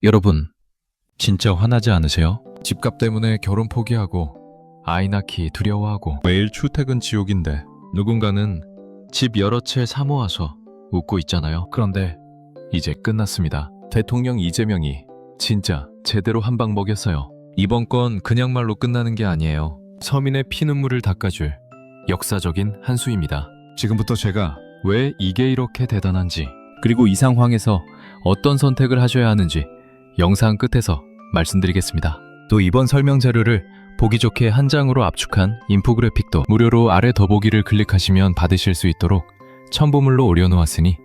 여러분, 진짜 화나지 않으세요? 집값 때문에 결혼 포기하고 아이 낳기 두려워하고 매일 출퇴근 지옥인데 누군가는 집 여러 채 사모아서 웃고 있잖아요. 그런데 이제 끝났습니다. 대통령 이재명이 진짜 제대로 한 방 먹였어요. 이번 건 그냥 말로 끝나는 게 아니에요. 서민의 피눈물을 닦아줄 역사적인 한 수입니다. 지금부터 제가 왜 이게 이렇게 대단한지, 그리고 이 상황에서 어떤 선택을 하셔야 하는지 영상 끝에서 말씀드리겠습니다. 또 이번 설명 자료를 보기 좋게 한 장으로 압축한 인포그래픽도 무료로 아래 더보기를 클릭하시면 받으실 수 있도록 첨부물로 올려놓았으니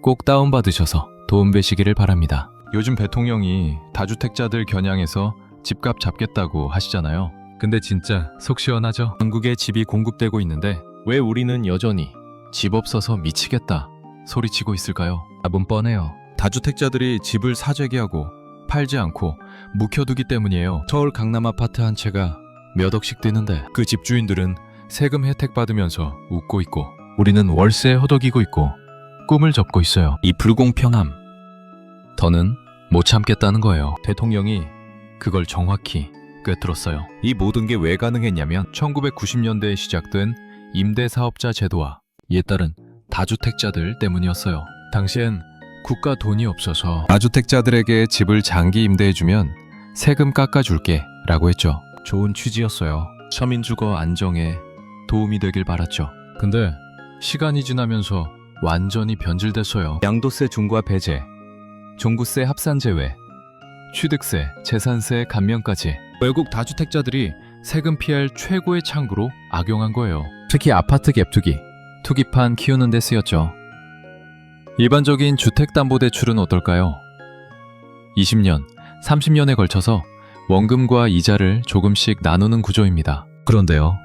꼭 다운받으셔서 도움 되시기를 바랍니다. 요즘 대통령이 다주택자들 겨냥해서 집값 잡겠다고 하시잖아요. 근데 진짜 속 시원하죠? 한국에 집이 공급되고 있는데 왜 우리는 여전히 집 없어서 미치겠다 소리치고 있을까요? 답은 뻔해요. 다주택자들이 집을 사재기하고 팔지 않고 묵혀두기 때문이에요. 서울 강남 아파트 한 채가 몇 억씩 드는데 그 집주인들은 세금 혜택 받으면서 웃고 있고 우리는 월세 허덕이고 있고 꿈을 접고 있어요. 이 불공평함, 더는 못 참겠다는 거예요. 대통령이 그걸 정확히 꿰뚫었어요. 이 모든 게 왜 가능했냐면 1990년대에 시작된 임대사업자 제도와 이에 따른 다주택자들 때문이었어요. 당시엔 국가 돈이 없어서 다주택자들에게 집을 장기 임대해주면 세금 깎아줄게 라고 했죠. 좋은 취지였어요. 서민주거 안정에 도움이 되길 바랐죠. 근데 시간이 지나면서 완전히 변질됐어요. 양도세 중과 배제, 종부세 합산 제외, 취득세, 재산세 감면까지 결국 다주택자들이 세금 피할 최고의 창구로 악용한 거예요. 특히 아파트 갭투기, 투기판 키우는 데 쓰였죠. 일반적인 주택담보대출은 어떨까요? 20년, 30년에 걸쳐서 원금과 이자를 조금씩 나누는 구조입니다. 그런데요,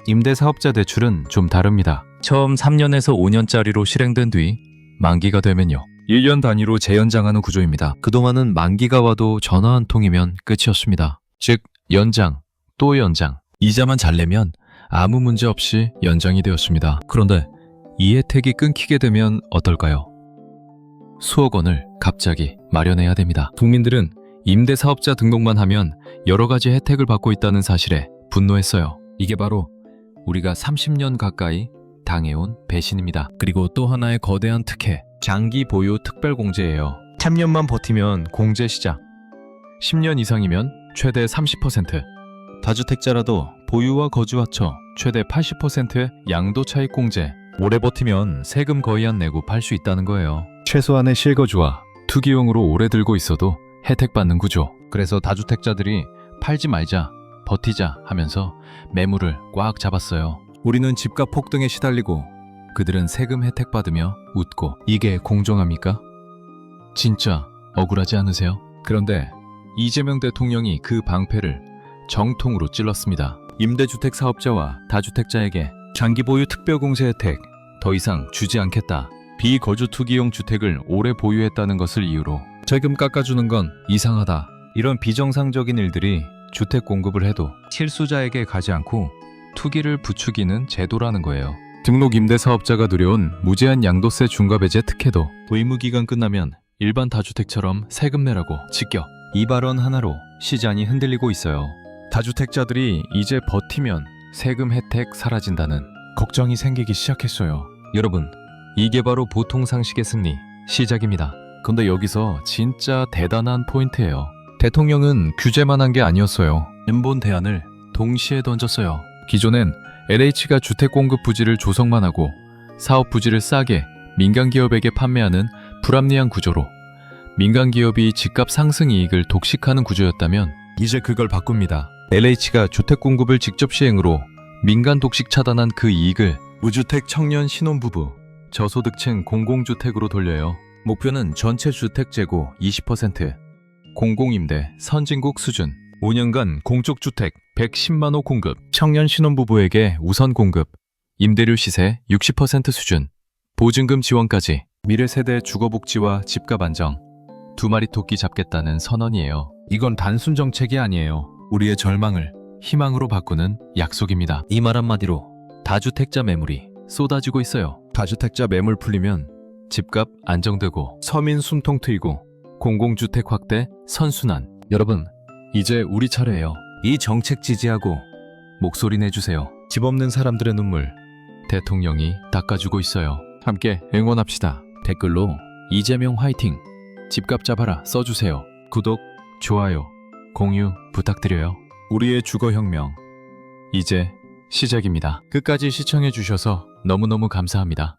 임대사업자 대출은 좀 다릅니다. 처음 3년에서 5년짜리로 실행된 뒤 만기가 되면요, 1년 단위로 재연장하는 구조입니다. 그동안은 만기가 와도 전화 한 통이면 끝이었습니다. 즉, 연장, 또 연장, 이자만 잘 내면 아무 문제 없이 연장이 되었습니다. 그런데 이 혜택이 끊기게 되면 어떨까요? 수억 원을 갑자기 마련해야 됩니다. 국민들은 임대사업자 등록만 하면 여러 가지 혜택을 받고 있다는 사실에 분노했어요. 이게 바로 우리가 30년 가까이 당해온 배신입니다. 그리고 또 하나의 거대한 특혜, 장기 보유 특별공제예요. 3년만 버티면 공제 시작, 10년 이상이면 최대 30%, 다주택자라도 보유와 거주 합쳐 최대 80%의 양도 차익 공제, 오래 버티면 세금 거의 안 내고 팔 수 있다는 거예요. 최소한의 실거주와 투기용으로 오래 들고 있어도 혜택 받는 구조. 그래서 다주택자들이 팔지 말자, 버티자 하면서 매물을 꽉 잡았어요. 우리는 집값 폭등에 시달리고 그들은 세금 혜택 받으며 웃고. 이게 공정합니까? 진짜 억울하지 않으세요? 그런데 이재명 대통령이 그 방패를 정통으로 찔렀습니다. 임대주택 사업자와 다주택자에게 장기 보유 특별공제 혜택 더 이상 주지 않겠다. 비거주 투기용 주택을 오래 보유했다는 것을 이유로 세금 깎아주는 건 이상하다. 이런 비정상적인 일들이 주택 공급을 해도 실수자에게 가지 않고 투기를 부추기는 제도라는 거예요. 등록 임대사업자가 누려온 무제한 양도세 중과 배제 특혜도 의무기간 끝나면 일반 다주택처럼 세금 내라고 직격. 이 발언 하나로 시장이 흔들리고 있어요. 다주택자들이 이제 버티면 세금 혜택 사라진다는 걱정이 생기기 시작했어요. 여러분, 이게 바로 보통 상식의 승리 시작입니다. 근데 여기서 진짜 대단한 포인트예요. 대통령은 규제만 한 게 아니었어요. 근본 대안을 동시에 던졌어요. 기존엔 LH가 주택 공급 부지를 조성만 하고 사업 부지를 싸게 민간 기업에게 판매하는 불합리한 구조로 민간 기업이 집값 상승 이익을 독식하는 구조였다면 이제 그걸 바꿉니다. LH가 주택 공급을 직접 시행으로 민간 독식 차단한 그 이익을 무주택 청년 신혼부부, 저소득층 공공주택으로 돌려요. 목표는 전체 주택 재고 20%, 공공임대 선진국 수준, 5년간 공적주택 110만 호 공급, 청년 신혼부부에게 우선 공급, 임대료 시세 60% 수준, 보증금 지원까지. 미래 세대 주거복지와 집값 안정, 두 마리 토끼 잡겠다는 선언이에요. 이건 단순 정책이 아니에요. 우리의 절망을 희망으로 바꾸는 약속입니다. 이 말 한마디로 다주택자 매물이 쏟아지고 있어요. 다주택자 매물 풀리면 집값 안정되고 서민 숨통 트이고 공공주택 확대 선순환. 여러분, 이제 우리 차례예요. 이 정책 지지하고 목소리 내주세요. 집 없는 사람들의 눈물 대통령이 닦아주고 있어요. 함께 응원합시다. 댓글로 이재명 화이팅, 집값 잡아라 써주세요. 구독, 좋아요, 공유 부탁드려요. 우리의 주거혁명 이제 시작입니다. 끝까지 시청해주셔서 너무너무 감사합니다.